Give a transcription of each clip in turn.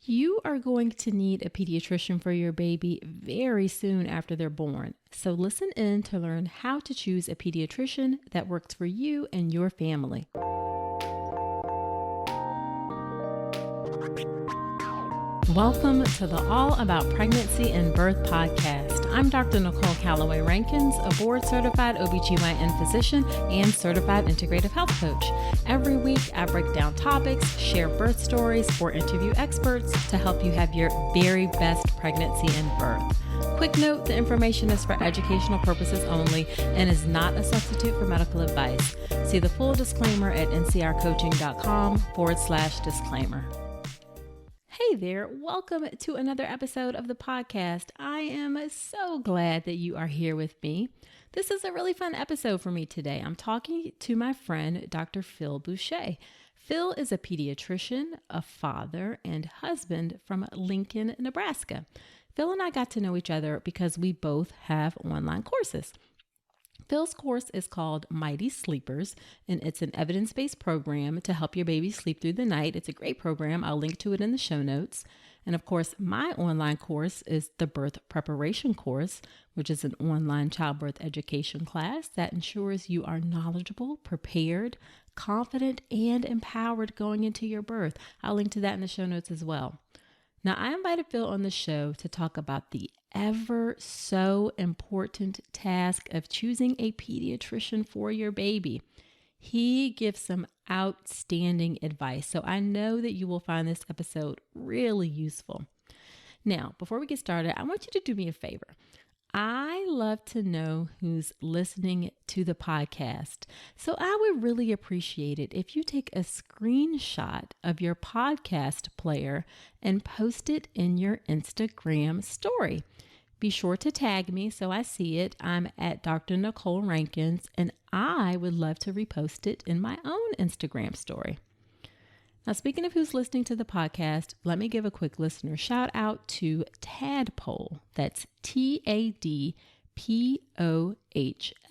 You are going to need a pediatrician for your baby very soon after they're born. So listen in to learn how to choose a pediatrician that works for you and your family. Welcome to the All About Pregnancy and Birth podcast. I'm Dr. Nicole Calloway Rankins, a board-certified OBGYN physician and certified integrative health coach. Every week, I break down topics, share birth stories, or interview experts to help you have your very best pregnancy and birth. Quick note, the information is for educational purposes only and is not a substitute for medical advice. See the full disclaimer at ncrcoaching.com/disclaimer. Hey there, welcome to another episode of the podcast. I am so glad that you are here with me. This is a really fun episode for me today. I'm talking to my friend, Dr. Phil Boucher. Phil is a pediatrician, a father, and husband from Lincoln, Nebraska. Phil and I got to know each other because we both have online courses. Phil's course is called Mighty Sleepers, and it's an evidence-based program to help your baby sleep through the night. It's a great program. I'll link to it in the show notes. And of course, my online course is the Birth Preparation course, which is an online childbirth education class that ensures you are knowledgeable, prepared, confident, and empowered going into your birth. I'll link to that in the show notes as well. Now, I invited Phil on the show to talk about the ever so important task of choosing a pediatrician for your baby. He gives some outstanding advice, so I know that you will find this episode really useful. Now, before we get started, I want you to do me a favor. I love to know who's listening to the podcast. So I would really appreciate it if you take a screenshot of your podcast player and post it in your Instagram story. Be sure to tag me so I see it. I'm at Dr. Nicole Rankins, and I would love to repost it in my own Instagram story. Now, speaking of who's listening to the podcast, let me give a quick listener shout out to Tadpole. That's Tadpohl.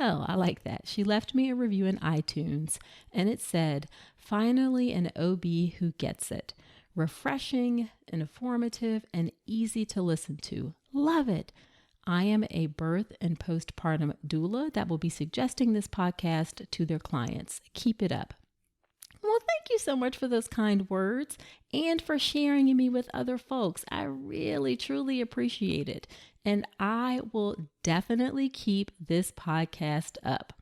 I like that. She left me a review in iTunes, and it said, "Finally an OB who gets it. Refreshing, informative, and easy to listen to. Love it. I am a birth and postpartum doula that will be suggesting this podcast to their clients. Keep it up." Well, thank you so much for those kind words and for sharing me with other folks. I really, truly appreciate it. And I will definitely keep this podcast up.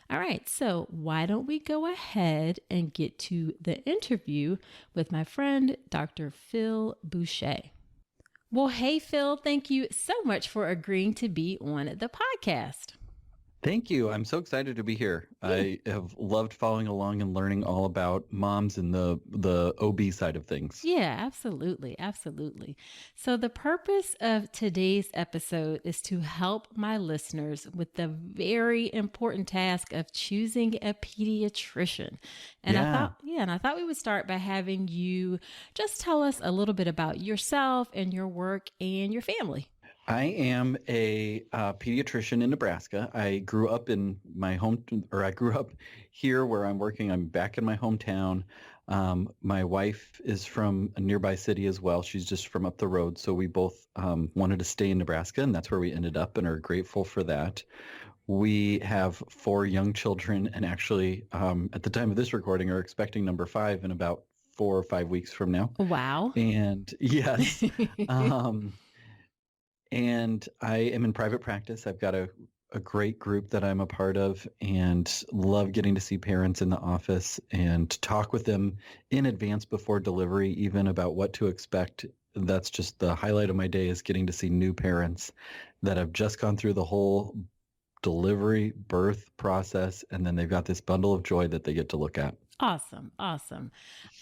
All right, so why don't we go ahead and get to the interview with my friend, Dr. Phil Boucher. Well, hey, Phil, thank you so much for agreeing to be on the podcast. Thank you. I'm so excited to be here. I have loved following along and learning all about moms and the OB side of things. Yeah, absolutely. Absolutely. So the purpose of today's episode is to help my listeners with the very important task of choosing a pediatrician. And I thought we would start by having you just tell us a little bit about yourself and your work and your family. I am a pediatrician in Nebraska. I grew up in my I grew up here where I'm working. I'm back in my hometown. My wife is from a nearby city as well. She's just from up the road. So we both wanted to stay in Nebraska, and that's where we ended up and are grateful for that. We have 4 young children, and actually, at the time of this recording, are expecting number 5 in about 4 or 5 weeks from now. Wow. And yes. And I am in private practice. I've got a great group that I'm a part of and love getting to see parents in the office and talk with them in advance before delivery, even about what to expect. That's just the highlight of my day, is getting to see new parents that have just gone through the whole delivery, birth process, and then they've got this bundle of joy that they get to look at. Awesome.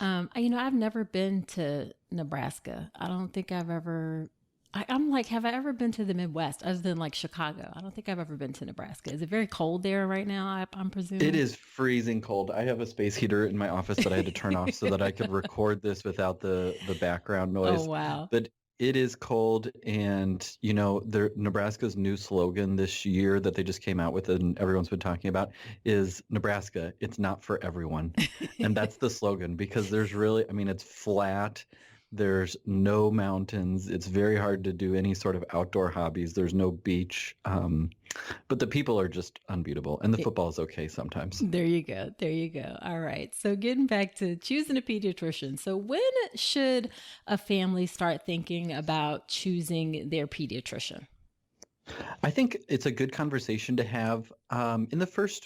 I've never been to Nebraska. I don't think I've ever... I'm like, have I ever been to the Midwest other than like Chicago? I don't think I've ever been to Nebraska. Is it very cold there right now? I'm presuming. It is freezing cold. I have a space heater in my office that I had to turn off so that I could record this without the background noise. Oh, wow. But it is cold, and Nebraska's new slogan this year that they just came out with and everyone's been talking about is Nebraska, it's not for everyone. And that's the slogan, because there's really, it's flat. There's no mountains. It's very hard to do any sort of outdoor hobbies. There's no beach. But the people are just unbeatable. And the football is okay sometimes. There you go. There you go. All right. So getting back to choosing a pediatrician. So when should a family start thinking about choosing their pediatrician? I think it's a good conversation to have in the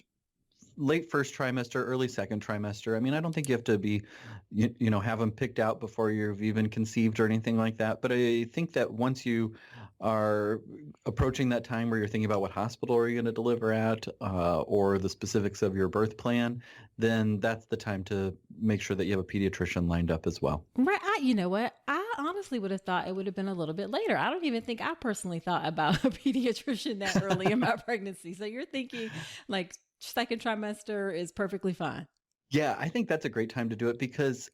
late first trimester, early second trimester. I mean, I don't think you have to be, have them picked out before you've even conceived or anything like that. But I think that once you are approaching that time where you're thinking about what hospital are you going to deliver at, or the specifics of your birth plan, then that's the time to make sure that you have a pediatrician lined up as well. Right. You know what? I honestly would have thought it would have been a little bit later. I don't even think I personally thought about a pediatrician that early in my pregnancy. So you're thinking like second trimester is perfectly fine. Yeah, I think that's a great time to do it because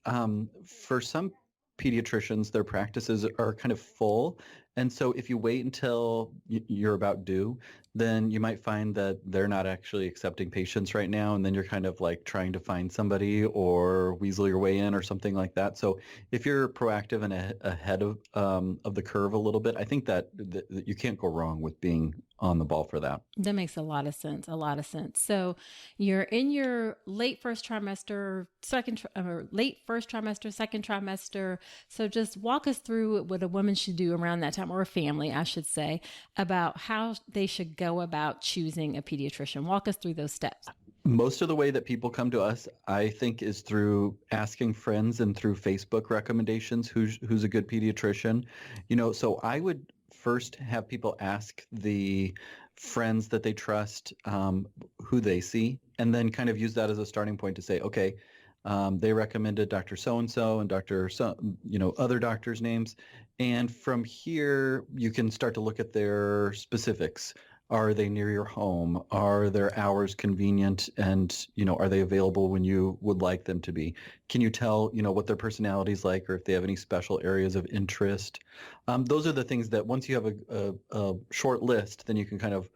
for some pediatricians, their practices are kind of full. And so if you wait until you're about due, then you might find that they're not actually accepting patients right now. And then you're kind of like trying to find somebody or weasel your way in or something like that. So if you're proactive and ahead of the curve a little bit, I think that you can't go wrong with being on the ball for that. That makes a lot of sense. A lot of sense. So you're in your late first trimester, late first trimester, second trimester. So just walk us through what a woman should do around that time, or a family, I should say, about how they should go about choosing a pediatrician. Walk us through those steps. Most of the way that people come to us, I think, is through asking friends and through Facebook recommendations. Who's a good pediatrician? So I would first have people ask the friends that they trust who they see, and then kind of use that as a starting point to say, okay, they recommended Dr. So-and-so and Dr. So, other doctors' names. And from here, you can start to look at their specifics. Are they near your home? Are their hours convenient? And, are they available when you would like them to be? Can you tell, what their personality is like, or if they have any special areas of interest? Those are the things that once you have a short list, then you can kind of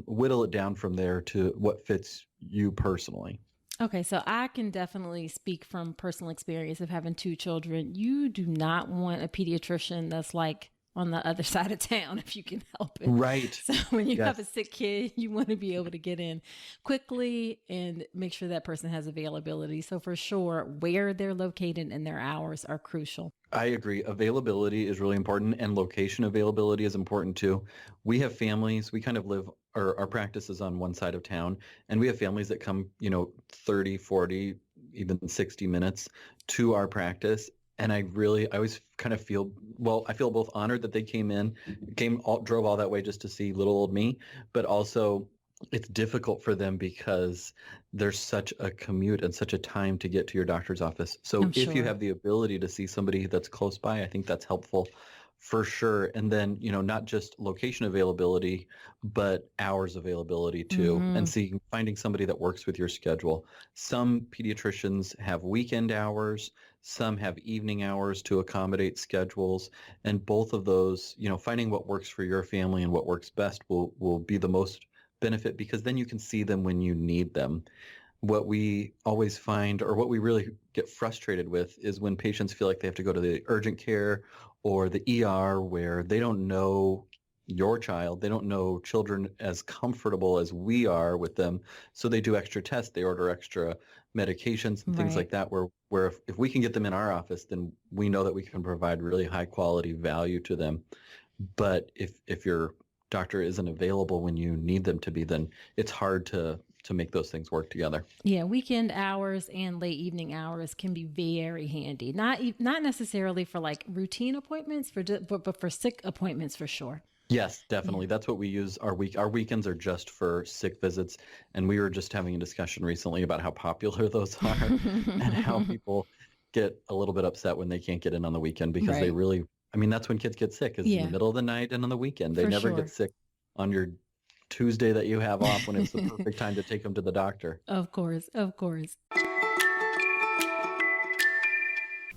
whittle it down from there to what fits you personally. Okay, so I can definitely speak from personal experience of having two children. You do not want a pediatrician that's like on the other side of town if you can help it. Right. So when you Yes. have a sick kid, you want to be able to get in quickly and make sure that person has availability. So for sure, where they're located and their hours are crucial. I agree. Availability is really important, and location availability is important too. We have families, we kind of live, our practice is on one side of town, and we have families that come, 30, 40, even 60 minutes to our practice. And I always kind of I feel both honored that they drove all that way just to see little old me, but also it's difficult for them because there's such a commute and such a time to get to your doctor's office. So I'm if you sure. have the ability to see somebody that's close by, I think that's helpful for sure. And then, not just location availability, but hours availability too. And finding somebody that works with your schedule. Some pediatricians have weekend hours, some have evening hours to accommodate schedules. And both of those, finding what works for your family and what works best will be the most benefit, because then you can see them when you need them. What we always find, or what we really get frustrated with, is when patients feel like they have to go to the urgent care or the ER, where they don't know your child. They don't know children as comfortable as we are with them. So they do extra tests, they order extra medications and things Right. like that, where if we can get them in our office, then we know that we can provide really high quality value to them. But if your doctor isn't available when you need them to be, then it's hard to make those things work together. Yeah, weekend hours and late evening hours can be very handy. Not necessarily for like routine appointments, but for sick appointments for sure. Yes, Yeah. definitely. That's what we use our weekends are just for sick visits. And we were just having a discussion recently about how popular those are and how people get a little bit upset when they can't get in on the weekend, because Right. that's when kids get sick, is in the Yeah, middle of the night and on the weekend. They for never get sure. sick on your Tuesday that you have off, when it's the perfect time to take them to the doctor. Of course, of course.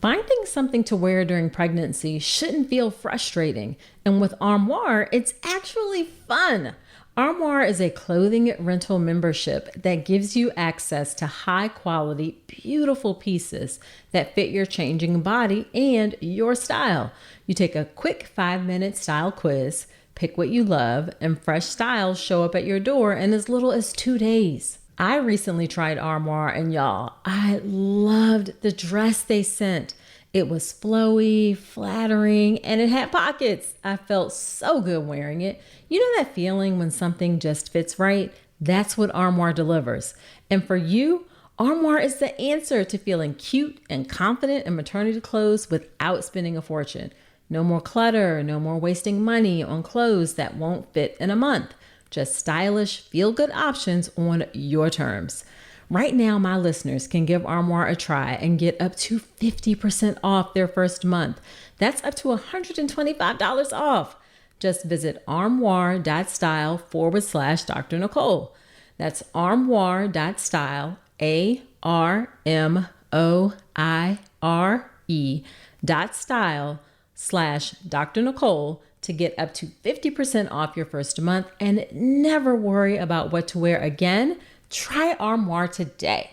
Finding something to wear during pregnancy shouldn't feel frustrating. And with Armoire, it's actually fun. Armoire is a clothing rental membership that gives you access to high quality, beautiful pieces that fit your changing body and your style. You take a quick 5-minute style quiz, pick what you love, and fresh styles show up at your door in as little as 2 days. I recently tried Armoire, and y'all, I loved the dress they sent. It was flowy, flattering, and it had pockets. I felt so good wearing it. You know that feeling when something just fits right? That's what Armoire delivers. And for you, Armoire is the answer to feeling cute and confident in maternity clothes without spending a fortune. No more clutter, no more wasting money on clothes that won't fit in a month. Just stylish, feel-good options on your terms. Right now, my listeners can give Armoire a try and get up to 50% off their first month. That's up to $125 off. Just visit armoire.style/Dr. Nicole. That's armoire.style, ARMOIRE.style/Dr. Nicole to get up to 50% off your first month and never worry about what to wear again. Try Armoire today.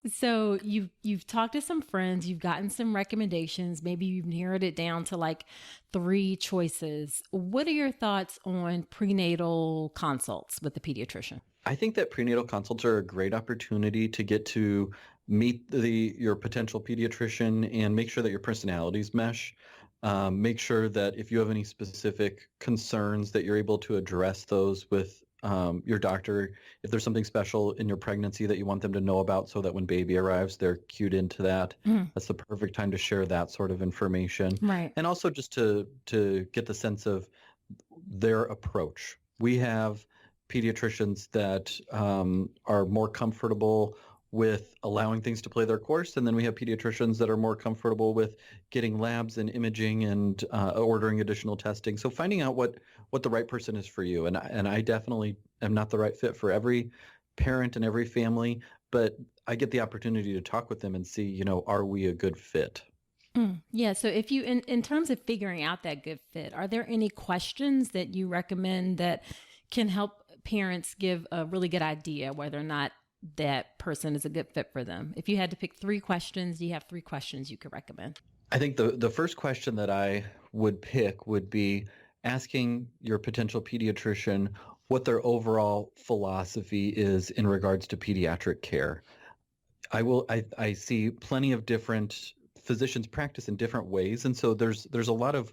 So you've talked to some friends, you've gotten some recommendations, maybe you've narrowed it down to like 3 choices. What are your thoughts on prenatal consults with the pediatrician? I think that prenatal consults are a great opportunity to get to meet your potential pediatrician and make sure that your personalities mesh. Make sure that if you have any specific concerns that you're able to address those with your doctor. If there's something special in your pregnancy that you want them to know about so that when baby arrives, they're cued into that. That's the perfect time to share that sort of information. Right. And also just to get the sense of their approach. We have pediatricians that are more comfortable with allowing things to play their course, and then we have pediatricians that are more comfortable with getting labs and imaging and ordering additional testing. So finding out what the right person is for you, and I definitely am not the right fit for every parent and every family, but I get the opportunity to talk with them and see, are we a good fit? Yeah. So if you, in terms of figuring out that good fit, are there any questions that you recommend that can help parents give a really good idea whether or not that person is a good fit for them? If you had to pick 3 questions, do you have 3 questions you could recommend? I think the first question that I would pick would be asking your potential pediatrician what their overall philosophy is in regards to pediatric care. I see plenty of different physicians practice in different ways, and so there's a lot of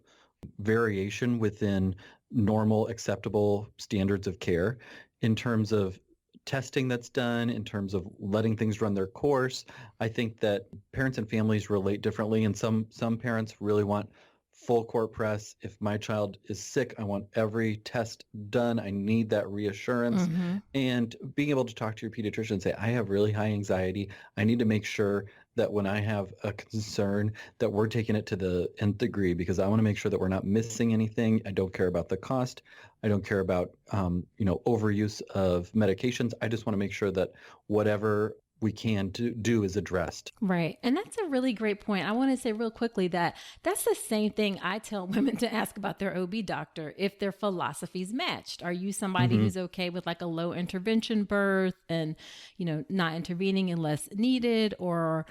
variation within normal acceptable standards of care in terms of testing that's done, in terms of letting things run their course. I think that parents and families relate differently, and some parents really want full court press. If my child is sick, I want every test done. I need that reassurance. And being able to talk to your pediatrician and say, I have really high anxiety. I need to make sure that when I have a concern that we're taking it to the nth degree, because I want to make sure that we're not missing anything. I don't care about the cost. I don't care about overuse of medications. I just want to make sure that whatever we can do is addressed. Right. And that's a really great point. I want to say real quickly that that's the same thing I tell women to ask about their OB doctor if their philosophies matched. Are you somebody who's okay with like a low intervention birth and, not intervening unless needed, or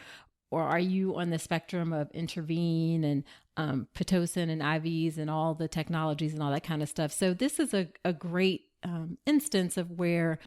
are you on the spectrum of intervene and Pitocin and IVs and all the technologies and all that kind of stuff? So this is a great instance of where,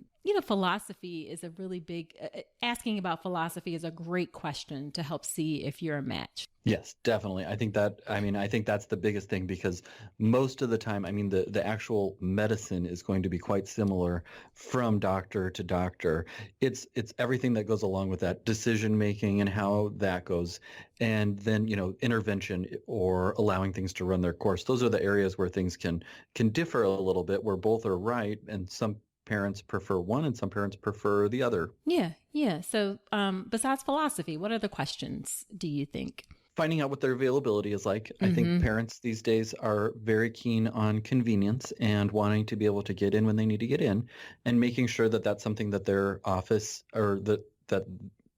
philosophy is a really big, asking about philosophy is a great question to help see if you're a match. Yes, definitely. I think that's the biggest thing, because most of the time, the actual medicine is going to be quite similar from doctor to doctor. It's everything that goes along with that decision making and how that goes. And then, intervention or allowing things to run their course. Those are the areas where things can differ a little bit, where both are right, and some parents prefer one and some parents prefer the other. Yeah. So besides philosophy, what other questions do you think? Finding out what their availability is like. I think parents these days are very keen on convenience and wanting to be able to get in when they need to get in, and making sure that that's something that their office, or that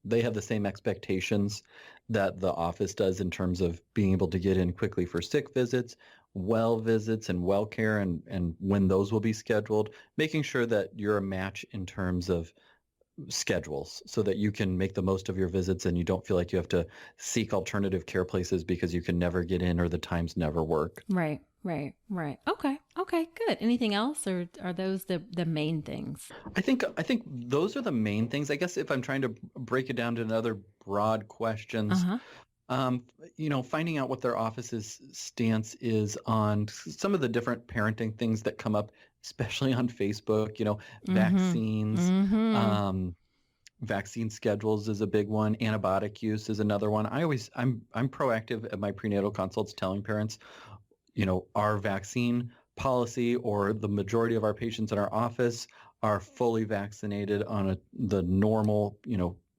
they have the same expectations that the office does in terms of being able to get in quickly for sick visits well visits and well care and when those will be scheduled, making sure that you're a match in terms of schedules so that you can make the most of your visits and you don't feel like you have to seek alternative care places because you can never get in or the times never work. Right, right, right. Okay, okay, good. Anything else, or are those the main things? I think those are the main things. I guess if I'm trying to break it down to another broad questions, Uh-huh. finding out what their office's stance is on some of the different parenting things that come up, especially on Facebook, Mm-hmm. vaccines, Mm-hmm. um, vaccine schedules is a big one. Antibiotic use is another one. I'm proactive at my prenatal consults telling parents, our vaccine policy or the majority of our patients in our office are fully vaccinated on the normal,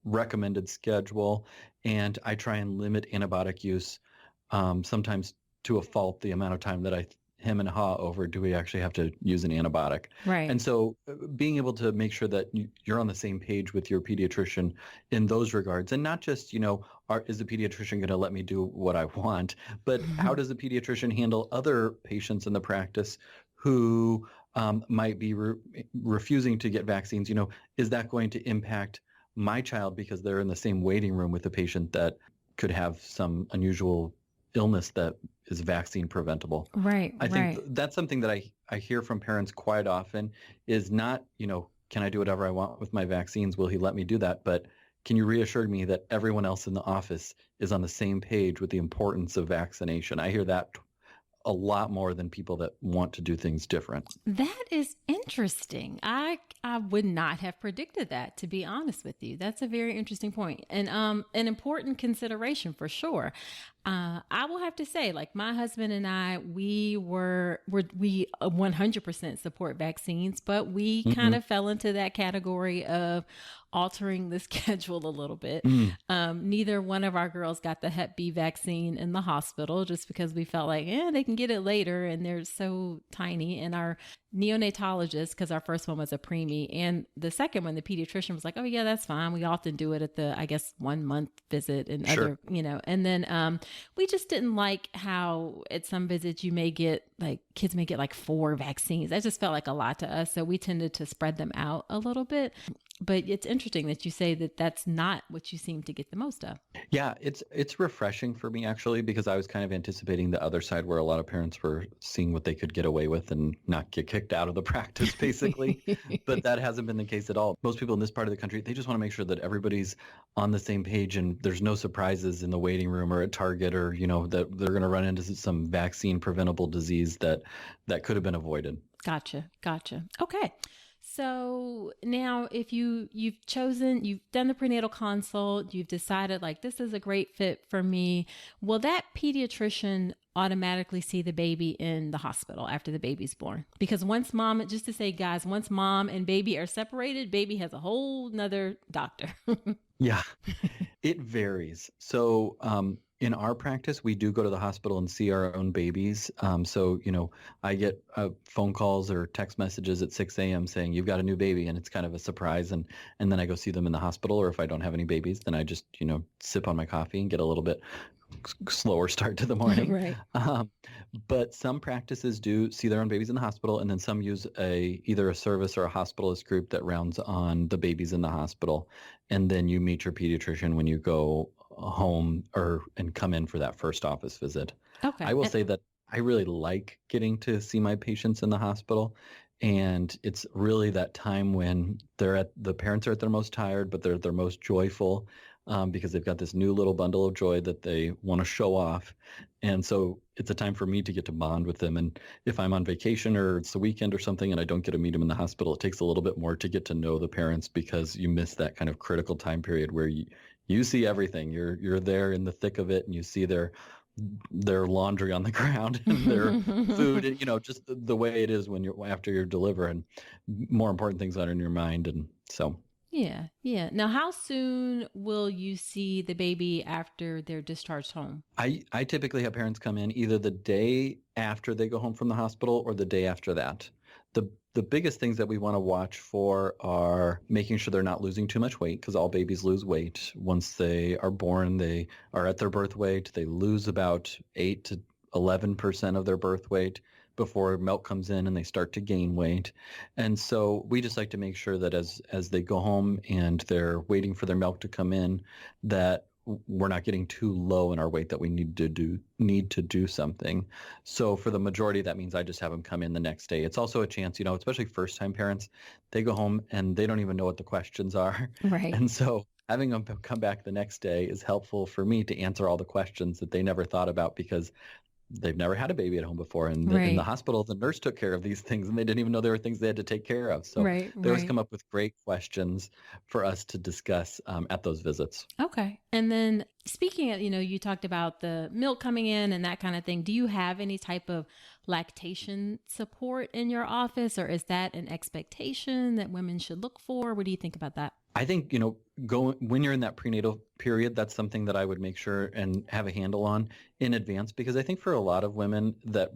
recommended schedule. And I try and limit antibiotic use, sometimes to a fault, the amount of time that I hem and haw over, do we actually have to use an antibiotic? Right. And so being able to make sure that you're on the same page with your pediatrician in those regards, and not just, is the pediatrician going to let me do what I want, but how does the pediatrician handle other patients in the practice who might be refusing to get vaccines? Is that going to impact my child because they're in the same waiting room with a patient that could have some unusual illness that is vaccine preventable? Right, I think right. that's something that I hear from parents quite often is not, can I do whatever I want with my vaccines? Will he let me do that? But can you reassure me that everyone else in the office is on the same page with the importance of vaccination? I hear that a lot more than people that want to do things different. That is interesting. I would not have predicted that, to be honest with you. That's a very interesting point and an important consideration for sure. I will have to say, like my husband and I, we 100% support vaccines, but we kind Mm-hmm. of fell into that category of altering the schedule a little bit. Mm, Neither one of our girls got the Hep B vaccine in the hospital just because we felt like, they can get it later and they're so tiny. And our neonatologist, because our first one was a preemie, and the second one, the pediatrician was like, oh yeah, that's fine. We often do it at the, I guess, 1 month visit and sure. other, and then we just didn't like how at some visits you may get like kids may get like 4 vaccines. That just felt like a lot to us. So we tended to spread them out a little bit. But it's interesting that you say that that's not what you seem to get the most of. Yeah, it's refreshing for me actually because I was kind of anticipating the other side where a lot of parents were seeing what they could get away with and not get kicked out of the practice basically. But that hasn't been the case at all. Most people in this part of the country, they just want to make sure that everybody's on the same page and there's no surprises in the waiting room or at Target or, that they're going to run into some vaccine preventable disease that could have been avoided. Gotcha. Okay. So now if you've done the prenatal consult, you've decided like this is a great fit for me, will that pediatrician automatically see the baby in the hospital after the baby's born? Because once mom, just to say guys, once mom and baby are separated, baby has a whole nother doctor. Yeah, it varies. So in our practice, we do go to the hospital and see our own babies. So, I get phone calls or text messages at 6 a.m. saying, you've got a new baby, and it's kind of a surprise. And then I go see them in the hospital, or if I don't have any babies, then I just, sip on my coffee and get a little bit slower start to the morning. Right. But some practices do see their own babies in the hospital, and then some use either a service or a hospitalist group that rounds on the babies in the hospital. And then you meet your pediatrician when you go home and come in for that first office visit. Okay. I will say that I really like getting to see my patients in the hospital. And it's really that time when the parents are at their most tired, but they're at their most joyful because they've got this new little bundle of joy that they want to show off. And so it's a time for me to get to bond with them. And if I'm on vacation or it's the weekend or something and I don't get to meet them in the hospital, it takes a little bit more to get to know the parents because you miss that kind of critical time period where you see everything. You're there in the thick of it and you see their laundry on the ground and their food, and, just the way it is after you deliver, and more important things are in your mind. And so. Yeah. Now, how soon will you see the baby after they're discharged home? I typically have parents come in either the day after they go home from the hospital or the day after that. The biggest things that we want to watch for are making sure they're not losing too much weight, because all babies lose weight. Once they are born, they are at their birth weight. They lose about 8 to 11% of their birth weight before milk comes in and they start to gain weight. And so we just like to make sure that as they go home and they're waiting for their milk to come in, that we're not getting too low in our weight that we need to do something. So for the majority, that means I just have them come in the next day. It's also a chance, especially first time parents, they go home and they don't even know what the questions are. Right. And so having them come back the next day is helpful for me to answer all the questions that they never thought about because they've never had a baby at home before. And in the hospital, the nurse took care of these things and they didn't even know there were things they had to take care of. So they always come up with great questions for us to discuss at those visits. Okay. And then speaking of, you talked about the milk coming in and that kind of thing. Do you have any type of lactation support in your office, or is that an expectation that women should look for? What do you think about that? I think, when you're in that prenatal period, that's something that I would make sure and have a handle on in advance, because I think for a lot of women that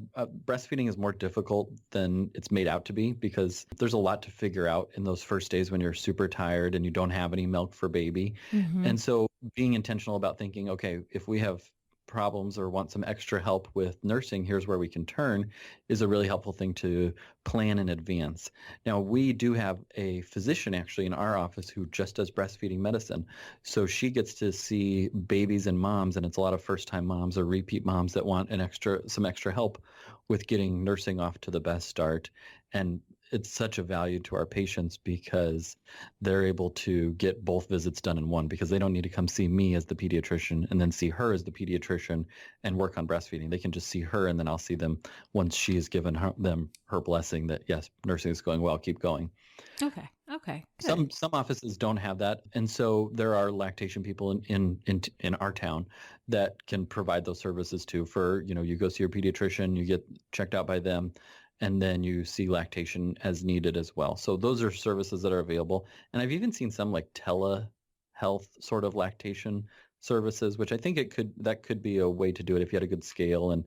breastfeeding is more difficult than it's made out to be, because there's a lot to figure out in those first days when you're super tired and you don't have any milk for baby. Mm-hmm. And so being intentional about thinking, okay, if we have problems or want some extra help with nursing, here's where we can turn, is a really helpful thing to plan in advance. Now, we do have a physician actually in our office who just does breastfeeding medicine. So she gets to see babies and moms, and it's a lot of first-time moms or repeat moms that want some extra help with getting nursing off to the best start. And it's such a value to our patients because they're able to get both visits done in one, because they don't need to come see me as the pediatrician and then see her as the pediatrician and work on breastfeeding. They can just see her, and then I'll see them once she has given them her blessing that, yes, nursing is going well, keep going. Okay. Good. Some offices don't have that. And so there are lactation people in our town that can provide those services too. For, you go see your pediatrician, you get checked out by them, and then you see lactation as needed as well. So those are services that are available. And I've even seen some like telehealth sort of lactation services, which I think that could be a way to do it if you had a good scale and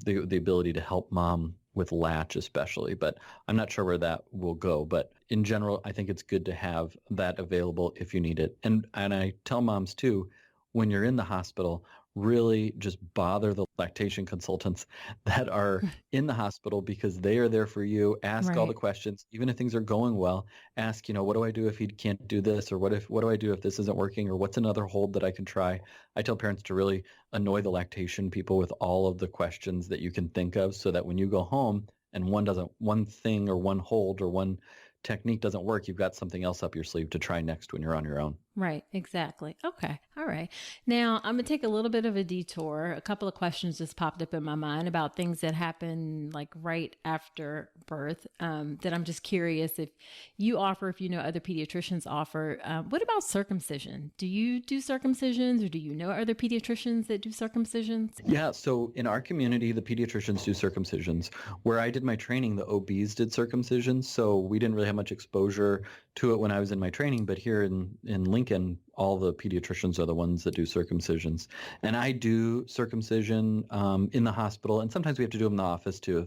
the ability to help mom with latch especially. But I'm not sure where that will go. But in general, I think it's good to have that available if you need it. And I tell moms too, when you're in the hospital, really just bother the lactation consultants that are in the hospital, because they are there for you. Ask all the questions, even if things are going well. Ask, what do I do if he can't do this? Or what do I do if this isn't working? Or what's another hold that I can try? I tell parents to really annoy the lactation people with all of the questions that you can think of, so that when you go home and one thing or one hold or one technique doesn't work, you've got something else up your sleeve to try next when you're on your own. Right. Exactly. Okay. All right. Now I'm going to take a little bit of a detour. A couple of questions just popped up in my mind about things that happen like right after birth, that I'm just curious if you offer, if other pediatricians offer. What about circumcision? Do you do circumcisions, or do you know other pediatricians that do circumcisions? Yeah. So in our community, the pediatricians do circumcisions. Where I did my training, the OBs did circumcisions. So we didn't really have much exposure to it when I was in my training, but here in Lincoln, all the pediatricians are the ones that do circumcisions. And I do circumcision in the hospital, and sometimes we have to do them in the office too.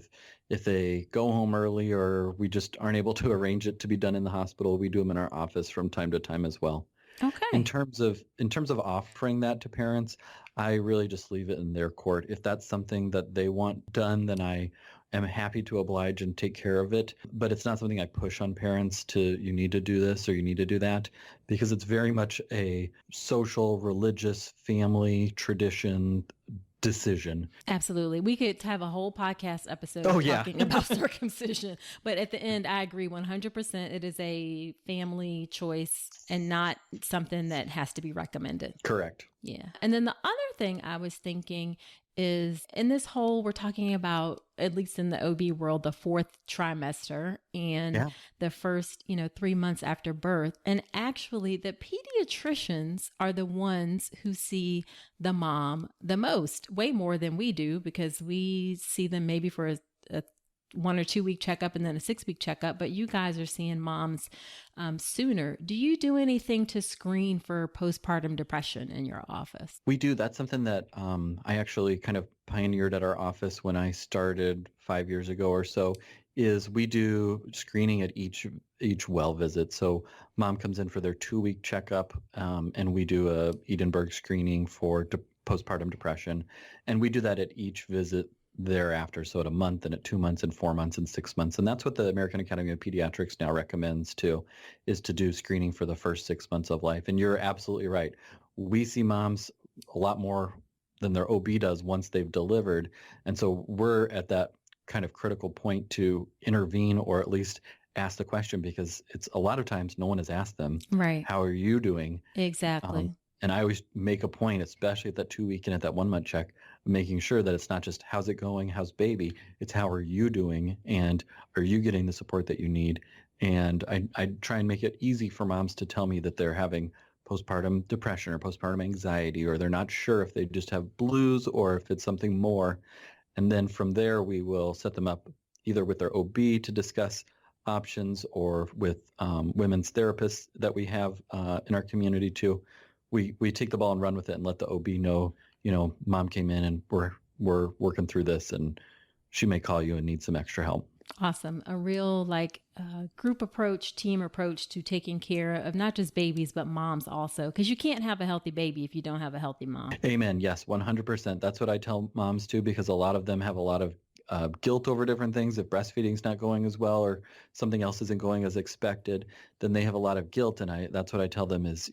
If they go home early or we just aren't able to arrange it to be done in the hospital, we do them in our office from time to time as well. Okay. In terms of offering that to parents, I really just leave it in their court. If that's something that they want done, then I am happy to oblige and take care of it. But it's not something I push on parents you need to do this or you need to do that, because it's very much a social, religious, family tradition decision. Absolutely. We could have a whole podcast episode talking about circumcision. But at the end, I agree 100%. It is a family choice and not something that has to be recommended. Correct. Yeah. And then the other thing I was thinking is, in this whole, we're talking about, at least in the OB world, the 4th trimester and the first, 3 months after birth. And actually the pediatricians are the ones who see the mom the most, way more than we do, because we see them maybe for a 1 or 2 week checkup and then a 6 week checkup, but you guys are seeing moms sooner. Do you do anything to screen for postpartum depression in your office? We do. That's something that I actually kind of pioneered at our office when I started 5 years ago or so, is we do screening at each well visit. So mom comes in for their 2 week checkup, and we do a Edinburgh screening for postpartum depression. And we do that at each visit thereafter. So at a month and at 2 months and 4 months and 6 months. And that's what the American Academy of Pediatrics now recommends too, is to do screening for the first 6 months of life. And you're absolutely right. We see moms a lot more than their OB does once they've delivered. And so we're at that kind of critical point to intervene or at least ask the question, because it's a lot of times no one has asked them, Right. how are you doing? Exactly. And I always make a point, especially at that 2 week and at that 1 month check, making sure that it's not just how's it going, how's baby, it's how are you doing, and are you getting the support that you need? And I try and make it easy for moms to tell me that they're having postpartum depression or postpartum anxiety, or they're not sure if they just have blues or if it's something more. And then from there, we will set them up either with their OB to discuss options, or with women's therapists that we have in our community too. We take the ball and run with it and let the OB know, mom came in and we're working through this, and she may call you and need some extra help. Awesome. A real group approach, team approach to taking care of not just babies, but moms also, because you can't have a healthy baby if you don't have a healthy mom. Amen. Yes, 100%. That's what I tell moms too, because a lot of them have a lot of guilt over different things. If breastfeeding's not going as well or something else isn't going as expected, then they have a lot of guilt. And that's what I tell them is,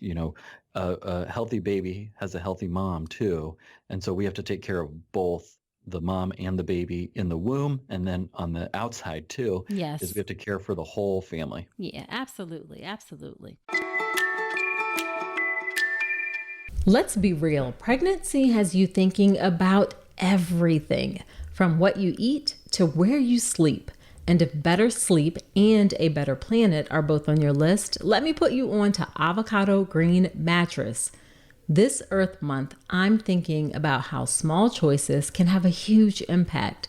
a healthy baby has a healthy mom too. And so we have to take care of both the mom and the baby in the womb, and then on the outside too. Yes. Is we have to care for the whole family. Yeah, absolutely. Absolutely. Let's be real. Pregnancy has you thinking about everything, from what you eat to where you sleep. And if better sleep and a better planet are both on your list, let me put you on to Avocado Green Mattress. This Earth Month, I'm thinking about how small choices can have a huge impact.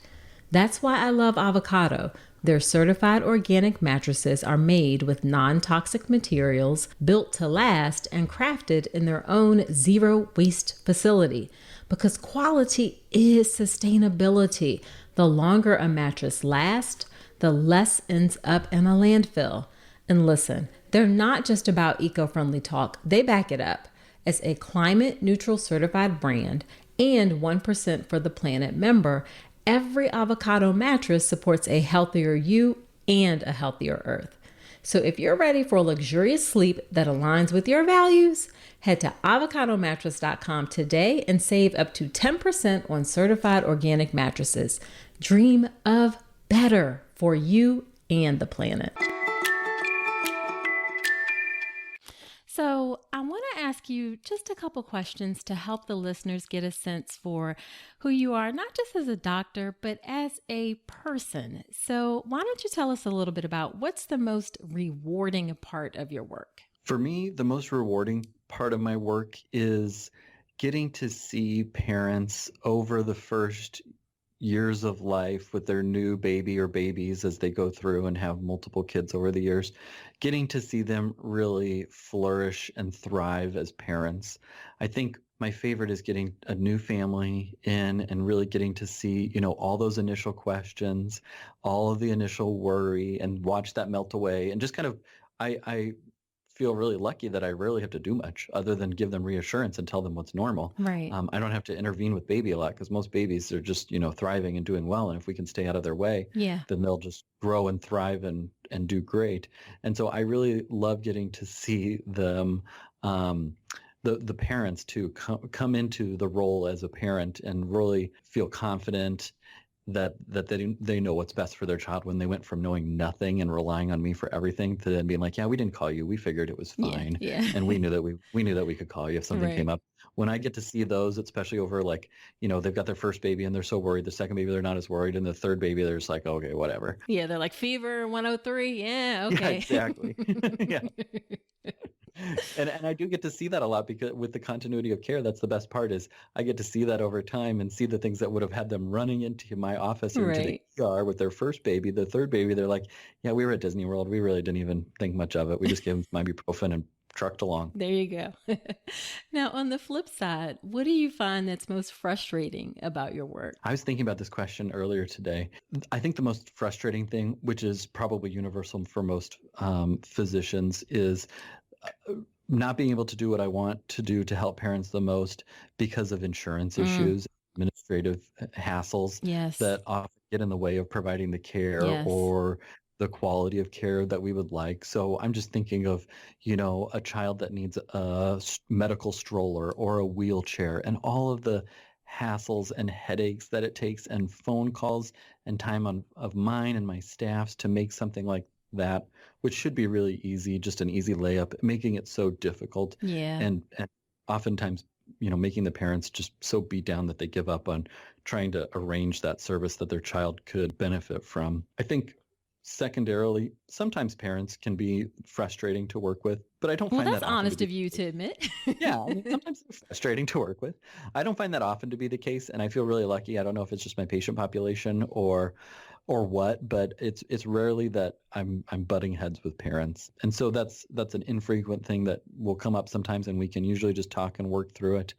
That's why I love Avocado. Their certified organic mattresses are made with non-toxic materials, built to last, and crafted in their own zero waste facility. Because quality is sustainability. The longer a mattress lasts, the less ends up in a landfill. And listen, they're not just about eco-friendly talk, they back it up. As a climate neutral certified brand and 1% for the Planet member, every Avocado mattress supports a healthier you and a healthier Earth. So if you're ready for luxurious sleep that aligns with your values, head to avocadomattress.com today and save up to 10% on certified organic mattresses. Dream of better for you and the planet. So I want to ask you just a couple questions to help the listeners get a sense for who you are, not just as a doctor, but as a person. So why don't you tell us a little bit about what's the most rewarding part of your work? For me, the most rewarding part of my work is getting to see parents over the first years of life with their new baby or babies as they go through and have multiple kids over the years, getting to see them really flourish and thrive as parents. I think my favorite is getting a new family in and really getting to see, all those initial questions, all of the initial worry, and watch that melt away. And just kind of, I feel really lucky that I rarely have to do much other than give them reassurance and tell them what's normal. Right. I don't have to intervene with baby a lot, because most babies are just, thriving and doing well. And if we can stay out of their way, then they'll just grow and thrive and do great. And so I really love getting to see them, the parents to come into the role as a parent and really feel confident that they know what's best for their child, when they went from knowing nothing and relying on me for everything to then being like, yeah, we didn't call you, we figured it was fine. Yeah. And we knew that we could call you if something came up. When I get to see those, especially over they've got their first baby and they're so worried, the second baby they're not as worried, and the third baby they're just like, okay, whatever. Yeah, they're like fever 103. Yeah, okay. Yeah, exactly. Yeah. And I do get to see that a lot, because with the continuity of care, that's the best part, is I get to see that over time and see the things that would have had them running into my office or into the ER with their first baby, the third baby. They're like, yeah, we were at Disney World. We really didn't even think much of it. We just gave them some ibuprofen and trucked along. There you go. Now, on the flip side, what do you find that's most frustrating about your work? I was thinking about this question earlier today. I think the most frustrating thing, which is probably universal for most physicians, is not being able to do what I want to do to help parents the most because of insurance issues, administrative hassles Yes. that often get in the way of providing the care Yes. or the quality of care that we would like. So I'm just thinking of, a child that needs a medical stroller or a wheelchair and all of the hassles and headaches that it takes and phone calls and time of mine and my staff's to make something like that, which should be really easy, just an easy layup, making it so difficult Yeah. and oftentimes, making the parents just so beat down that they give up on trying to arrange that service that their child could benefit from. I think secondarily, sometimes parents can be frustrating to work with, but I don't Well, find that's that often to honest be of you to admit. yeah, I mean, sometimes they're frustrating to work with. I don't find that often to be the case, and I feel really lucky. I don't know if it's just my patient population or what, but it's rarely that I'm butting heads with parents. And so that's an infrequent thing that will come up sometimes, and we can usually just talk and work through it.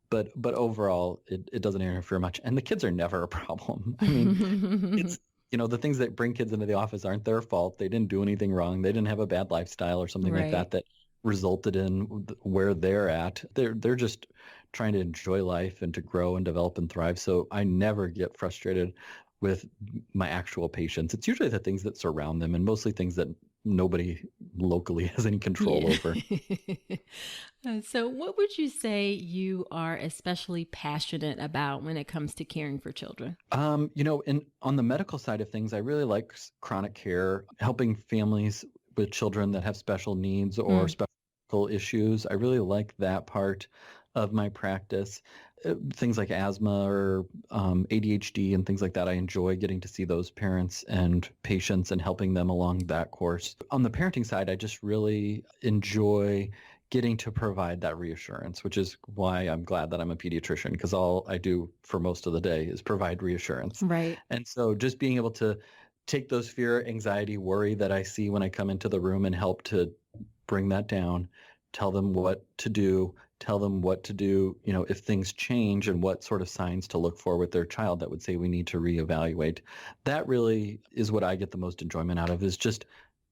But overall, it doesn't interfere much. And the kids are never a problem. I mean, it's the things that bring kids into the office aren't their fault. They didn't do anything wrong. They didn't have a bad lifestyle or something like Right. that resulted in where they're at. They're just trying to enjoy life and to grow and develop and thrive. So I never get frustrated with my actual patients. It's usually the things that surround them and mostly things that nobody locally has any control Yeah. over. So, what would you say you are especially passionate about when it comes to caring for children? On the medical side of things, I really like chronic care, helping families with children that have special needs or Mm. special medical issues. I really like that part of my practice. Things like asthma or ADHD and things like that. I enjoy getting to see those parents and patients and helping them along that course. On the parenting side, I just really enjoy getting to provide that reassurance, which is why I'm glad that I'm a pediatrician, because all I do for most of the day is provide reassurance. Right. And so just being able to take those fear, anxiety, worry that I see when I come into the room and help to bring that down, tell them what to do, tell them what to do, if things change and what sort of signs to look for with their child that would say we need to reevaluate. That really is what I get the most enjoyment out of, is just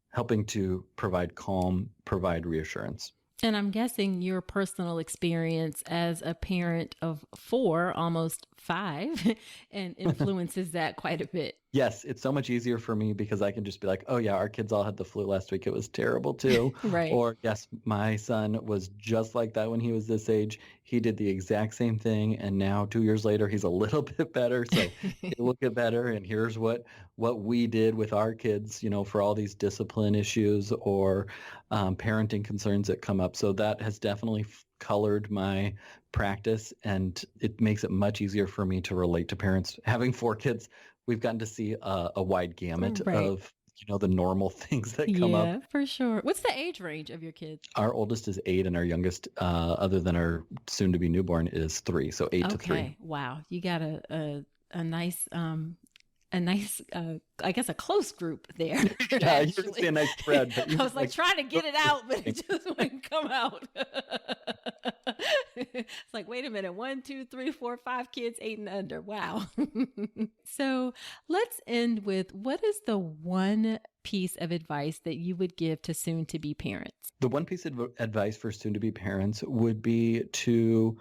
helping to provide calm, provide reassurance. And I'm guessing your personal experience as a parent of 4, almost 5, and influences that quite a bit. Yes, it's so much easier for me because I can just be like, oh yeah, our kids all had the flu last week. It was terrible too. Right. Or yes, my son was just like that when he was this age. He did the exact same thing. And now 2 years later, he's a little bit better. So it will get better. And here's what we did with our kids, for all these discipline issues or parenting concerns that come up. So that has definitely colored my practice, and it makes it much easier for me to relate to parents. Having 4 kids, we've gotten to see a wide gamut Right. of the normal things that come up. Yeah, for sure. What's the age range of your kids? Our oldest is 8, and our youngest, other than our soon-to-be newborn, is 3. So 8 to 3. Okay. Wow. You got a nice I guess a close group there. Yeah, you can see a nice spread. But I was like trying to get it out, but it just wouldn't come out. It's like, wait a minute, 1, 2, 3, 4, 5 kids, 8 and under. Wow. So let's end with, what is the one piece of advice that you would give to soon to be parents? The one piece of advice for soon-to-be parents would be to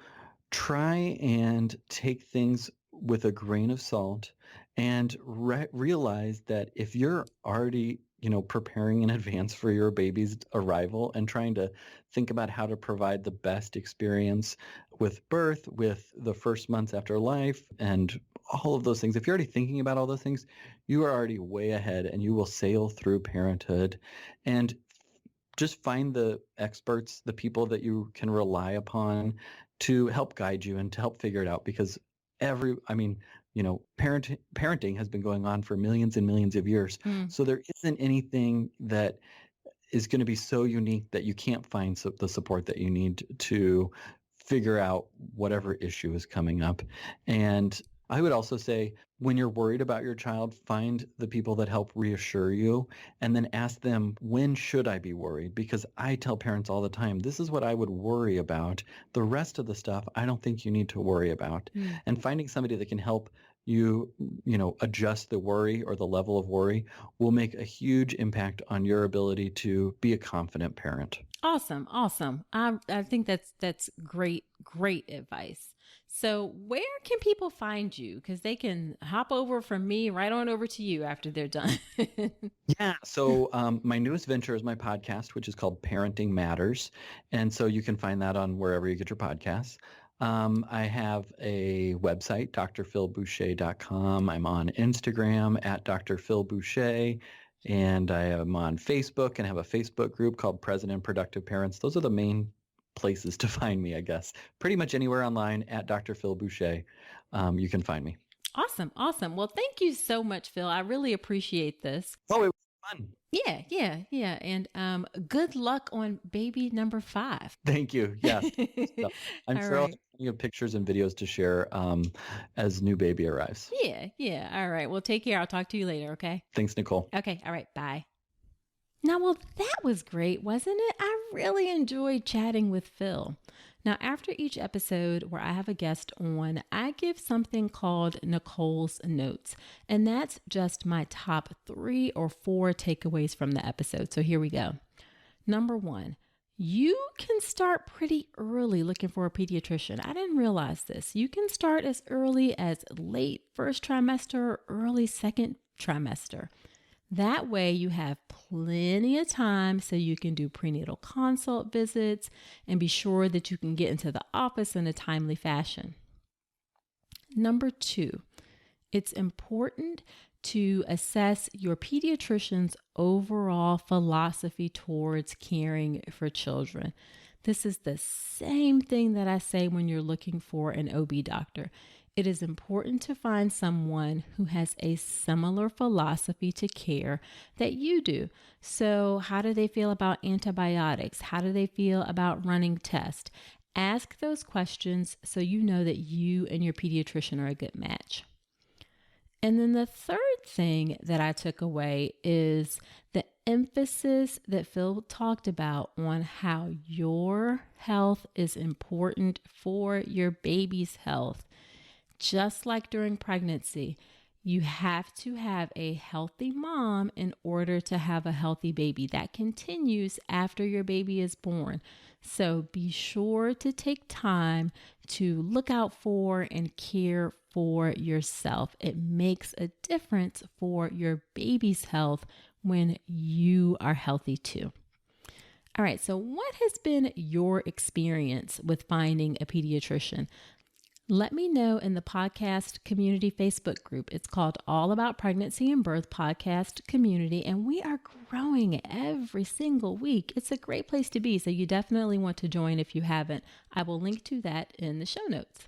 try and take things with a grain of salt and realize that if you're already, preparing in advance for your baby's arrival and trying to think about how to provide the best experience with birth, with the first months after life, and all of those things, if you're already thinking about all those things, you are already way ahead and you will sail through parenthood. And just find the experts, the people that you can rely upon to help guide you and to help figure it out, because parenting has been going on for millions and millions of years. So there isn't anything that is going to be so unique that you can't find the support that you need to figure out whatever issue is coming up. And I would also say, when you're worried about your child, find the people that help reassure you and then ask them, when should I be worried? Because I tell parents all the time, this is what I would worry about. The rest of the stuff, I don't think you need to worry about. And finding somebody that can help, you adjust the worry or the level of worry will make a huge impact on your ability to be a confident parent. Awesome. Awesome. I think that's great advice. So where can people find you? Because they can hop over from me right on over to you after they're done. Yeah. So my newest venture is my podcast, which is called Parenting Matters. And so you can find that on wherever you get your podcasts. I have a website, drphilboucher.com. I'm on Instagram at drphilboucher. And I am on Facebook and have a Facebook group called Present and Productive Parents. Those are the main places to find me, I guess. Pretty much anywhere online at Dr. Phil Boucher, you can find me. Awesome. Awesome. Well, thank you so much, Phil. I really appreciate this. Oh, it was fun. Yeah. And good luck on baby number 5. Thank you. Yes. I'm All sure I'll right. send you pictures and videos to share as new baby arrives. Yeah. All right. Well, take care. I'll talk to you later. Okay. Thanks, Nicole. Okay. All right. Bye. Now, well, that was great, wasn't it? I really enjoyed chatting with Phil. Now, after each episode where I have a guest on, I give something called Nicole's Notes, and that's just my top 3 or 4 takeaways from the episode. So here we go. Number 1, you can start pretty early looking for a pediatrician. I didn't realize this. You can start as early as late first trimester or early second trimester. That way you have plenty of time so you can do prenatal consult visits and be sure that you can get into the office in a timely fashion. Number 2, it's important to assess your pediatrician's overall philosophy towards caring for children. This is the same thing that I say when you're looking for an OB doctor. It is important to find someone who has a similar philosophy to care that you do. So how do they feel about antibiotics? How do they feel about running tests? Ask those questions so you know that you and your pediatrician are a good match. And then the third thing that I took away is the emphasis that Phil talked about on how your health is important for your baby's health. Just like during pregnancy, you have to have a healthy mom in order to have a healthy baby. That continues after your baby is born. So be sure to take time to look out for and care for yourself. It makes a difference for your baby's health when you are healthy too. All right, so what has been your experience with finding a pediatrician? Let me know in the podcast community Facebook group. It's called All About Pregnancy and Birth Podcast Community, and we are growing every single week. It's a great place to be, so you definitely want to join if you haven't. I will link to that in the show notes.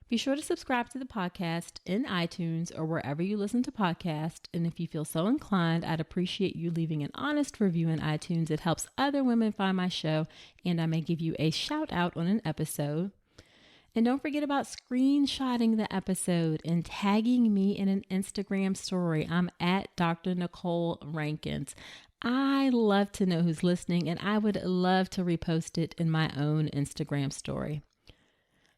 Be sure to subscribe to the podcast in iTunes or wherever you listen to podcasts, and if you feel so inclined, I'd appreciate you leaving an honest review in iTunes. It helps other women find my show, and I may give you a shout out on an episode. And don't forget about screenshotting the episode and tagging me in an Instagram story. I'm at Dr. Nicole Rankins. I love to know who's listening, and I would love to repost it in my own Instagram story.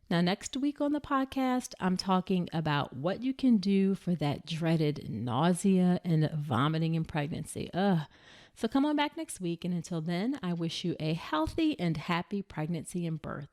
Now, next week on the podcast, I'm talking about what you can do for that dreaded nausea and vomiting in pregnancy. So come on back next week, and until then, I wish you a healthy and happy pregnancy and birth.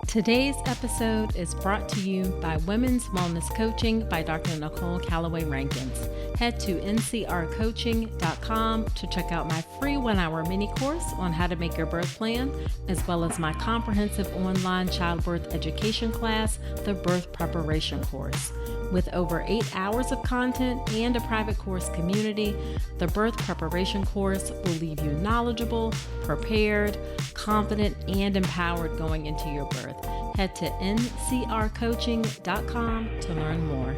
Today's episode is brought to you by Women's Wellness Coaching by Dr. Nicole Calloway Rankins. Head to ncrcoaching.com to check out my free 1-hour mini course on how to make your birth plan, as well as my comprehensive online childbirth education class, the Birth Preparation Course. With over 8 hours of content and a private course community, the Birth Preparation Course will leave you knowledgeable, prepared, confident, and empowered going into your birth. Head to ncrcoaching.com to learn more.